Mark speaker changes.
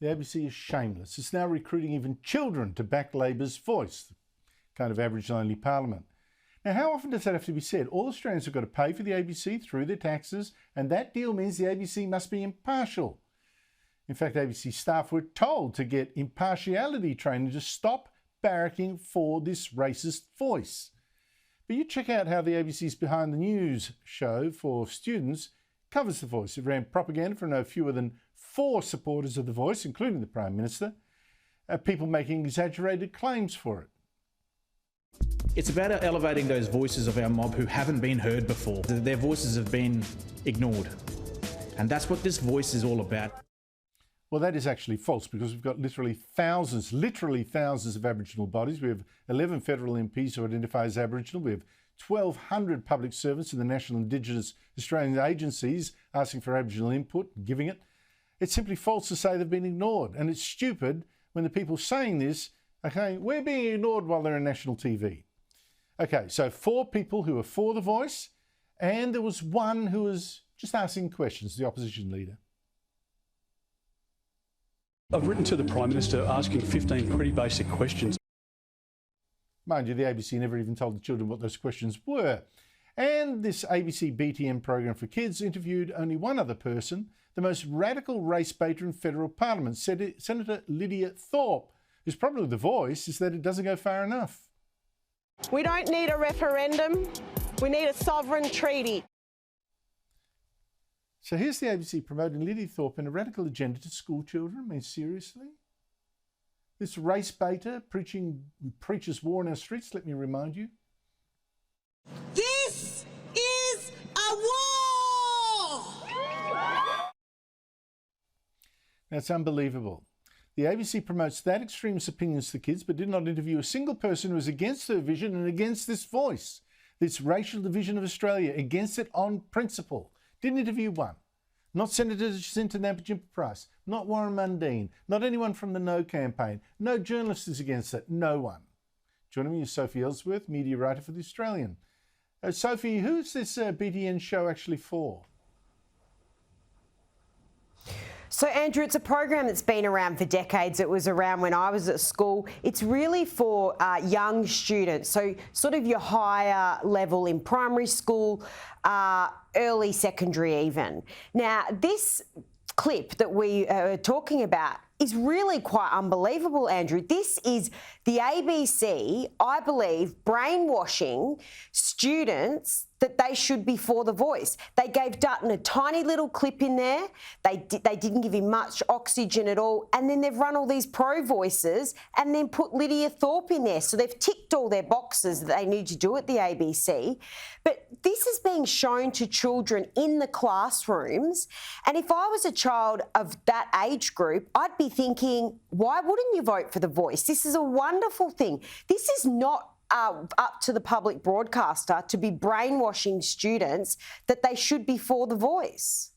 Speaker 1: The ABC is shameless. It's now recruiting even children to back Labor's Voice, kind of Aboriginal-only parliament. Now, how often does that have to be said? All Australians have got to pay for the ABC through their taxes, and that deal means the ABC must be impartial. In fact, ABC staff were told to get impartiality training to stop barracking for this racist voice. But you check out how the ABC's Behind the News show for students covers the Voice. It ran propaganda for no fewer than 4 supporters of the Voice, including the Prime Minister, people making exaggerated claims for it.
Speaker 2: It's about elevating those voices of our mob who haven't been heard before. Their voices have been ignored. And that's what this Voice is all about.
Speaker 1: Well, that is actually false, because we've got literally thousands of Aboriginal bodies. We have 11 federal MPs who identify as Aboriginal. We have 1,200 public servants in the National Indigenous Australian agencies asking for Aboriginal input and giving it. It's simply false to say they've been ignored. And it's stupid when the people saying this are saying, we're being ignored while they're on national TV. Okay, so 4 people who are for the Voice, and there was one who was just asking questions, the opposition leader.
Speaker 3: I've written to the Prime Minister asking 15 pretty basic questions.
Speaker 1: Mind you, the ABC never even told the children what those questions were. And this ABC BTN program for kids interviewed only one other person, the most radical race baiter in federal parliament, Senator Lidia Thorpe, whose problem with the Voice is that it doesn't go far enough.
Speaker 4: We don't need a referendum. We need a sovereign treaty.
Speaker 1: So here's the ABC promoting Lidia Thorpe and a radical agenda to school children. I mean, seriously? This race baiter preaches war in our streets, let me remind you.
Speaker 5: This is a war!
Speaker 1: That's unbelievable. The ABC promotes that extremist opinions to kids, but did not interview a single person who was against her vision and against this Voice, this racial division of Australia, against it on principle. Didn't interview one. Not Senator Jacinta Nampijinpa-Price, not Warren Mundine, not anyone from the No campaign. No journalist is against it, no one. Joining me is Sophie Elsworth, media writer for The Australian. Sophie, who's this BTN show actually for?
Speaker 6: So, Andrew, it's a program that's been around for decades. It was around when I was at school. It's really for young students, so sort of your higher level in primary school, early secondary even. Now, this clip that we are talking about is really quite unbelievable, Andrew. This is the ABC, I believe, brainwashing students that they should be for the Voice. They gave Dutton a tiny little clip in there. They didn't give him much oxygen at all. And then they've run all these pro-voices and then put Lidia Thorpe in there. So they've ticked all their boxes that they need to do at the ABC. But this is being shown to children in the classrooms. And if I was a child of that age group, I'd be thinking, why wouldn't you vote for the Voice? This is a wonderful thing. This is not up to the public broadcaster to be brainwashing students that they should be for the Voice.